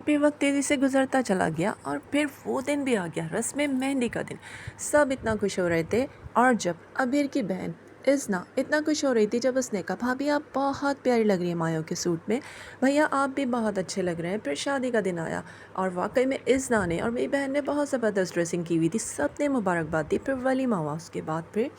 फिर वक्त तेज़ी से गुजरता चला गया और फिर वो दिन भी आ गया, रस्म मेहंदी का दिन। सब इतना खुश हो रहे थे। और जब अबीर की बहन इज़ना इतना खुश हो रही थी, जब उसने कहा भाभी आप बहुत प्यारी लग रही हैं मायों के सूट में, भैया आप भी बहुत अच्छे लग रहे हैं, फिर शादी का दिन आया और वाकई में इज़ना ने और मेरी बहन ने बहुत ज़बरदस्त ड्रेसिंग की हुई थी। सब ने मुबारकबाद दी। फिर वलीमा हुआ। उसके बाद फिर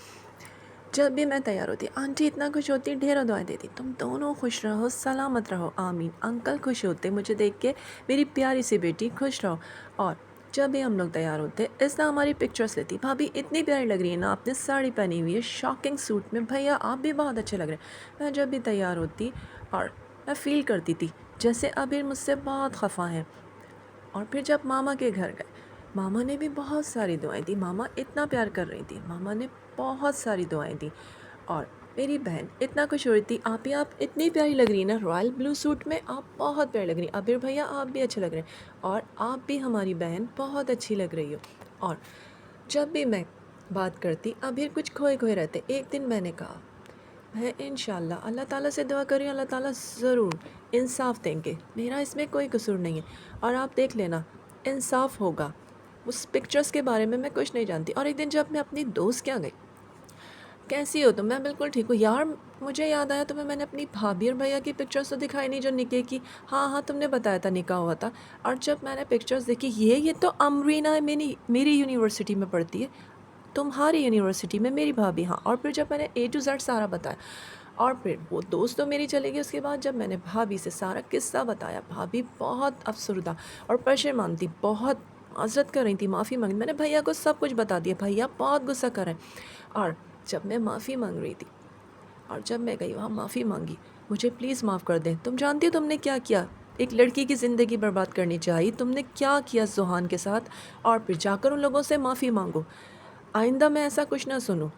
जब भी मैं तैयार होती आंटी इतना खुश होती, ढेरों दुआएं देती, तुम दोनों खुश रहो, सलामत रहो, आमीन। अंकल खुश होते मुझे देख के, मेरी प्यारी सी बेटी खुश रहो। और जब भी हम लोग तैयार होते, इसना हमारी पिक्चर्स लेती, भाभी इतनी प्यारी लग रही है ना, आपने साड़ी पहनी हुई है शॉकिंग सूट में, भैया आप भी बहुत अच्छे लग रहे हैं। मैं जब भी तैयार होती और मैं फ़ील करती थी जैसे अबीर मुझसे बहुत खफा हैं। और फिर जब मामा के घर गए, मामा ने भी बहुत सारी दुआएं दी। मामा इतना प्यार कर रही थी, मामा ने बहुत सारी दुआएं दी। और मेरी बहन इतना खुश हो रही थी, आप इतनी प्यारी लग रही हैं ना रॉयल ब्लू सूट में, आप बहुत प्यारी लग रही हैं। अबीर भैया आप भी अच्छे लग रहे हैं और आप भी हमारी बहन बहुत अच्छी लग रही हो। और जब भी मैं बात करती, अबीर कुछ खोए खोए रहते। एक दिन मैंने कहा मैं इंशाल्लाह अल्लाह ताला से दुआ करी, अल्लाह ताला ज़रूर इंसाफ देंगे, मेरा इसमें कोई कसूर नहीं है और आप देख लेना इंसाफ होगा। उस पिक्चर्स के बारे में मैं कुछ नहीं जानती। और एक दिन जब मैं अपनी दोस्त के यहाँ गई, कैसी हो तुम? मैं बिल्कुल ठीक हूँ यार। मुझे याद आया तुम्हें मैंने अपनी भाभी और भैया की पिक्चर्स तो दिखाई नहीं जो निके की। हाँ हाँ तुमने बताया था निकाह हुआ था। और जब मैंने पिक्चर्स देखी, ये तो अमरीना है, मेरी यूनिवर्सिटी में पढ़ती है, तुम्हारी यूनिवर्सिटी में मेरी भाभी। हाँ। और फिर जब मैंने A to Z सारा बताया और फिर वो दोस्त तो मेरी चली गई। उसके बाद जब मैंने भाभी से सारा किस्सा बताया, भाभी बहुत अफसरदा और पशेमान थी, बहुत माजरत कर रही थी, माफ़ी मांगी। मैंने भैया को सब कुछ बता दिया, भैया बहुत गुस्सा कर रहे हैं। और जब मैं माफ़ी मांग रही थी और जब मैं गई वहाँ माफ़ी मांगी, मुझे प्लीज़ माफ़ कर दें, तुम जानती हो तुमने क्या किया, एक लड़की की ज़िंदगी बर्बाद करनी चाहिए, तुमने क्या किया सुहान के साथ। और फिर जाकर उन लोगों से माफ़ी मांगो, आइंदा मैं ऐसा कुछ ना सुनूं।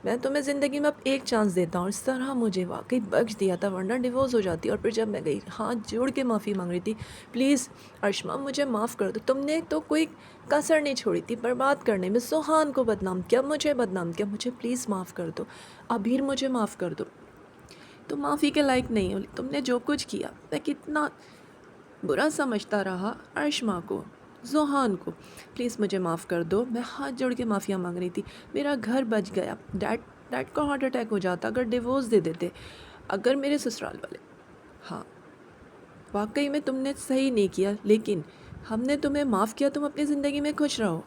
मैं तुम्हें ज़िंदगी में अब एक चांस देता हूँ। इस तरह मुझे वाकई बख्श दिया था, वरना डिवोर्स हो जाती। और फिर जब मैं गई हाथ जोड़ के माफ़ी मांग रही थी, प्लीज़ अर्शमा मुझे माफ़ कर दो, तुमने तो कोई कसर नहीं छोड़ी थी बर्बाद करने में, सुहान को बदनाम किया, मुझे बदनाम किया, मुझे प्लीज़ माफ़ कर दो, अबीर मुझे माफ़ कर दो, तुम माफ़ी के लायक नहीं हो, तुमने जो कुछ किया। मैं कितना बुरा समझता रहा अर्शमा को, ज़ोहान को, प्लीज़ मुझे माफ़ कर दो। मैं हाथ जोड़ के माफ़िया मांग रही थी। मेरा घर बच गया, डैड को हार्ट अटैक हो जाता अगर डिवोर्स दे देते, अगर मेरे ससुराल वाले। हाँ वाकई में तुमने सही नहीं किया, लेकिन हमने तुम्हें माफ़ किया, तुम अपनी ज़िंदगी में खुश रहो।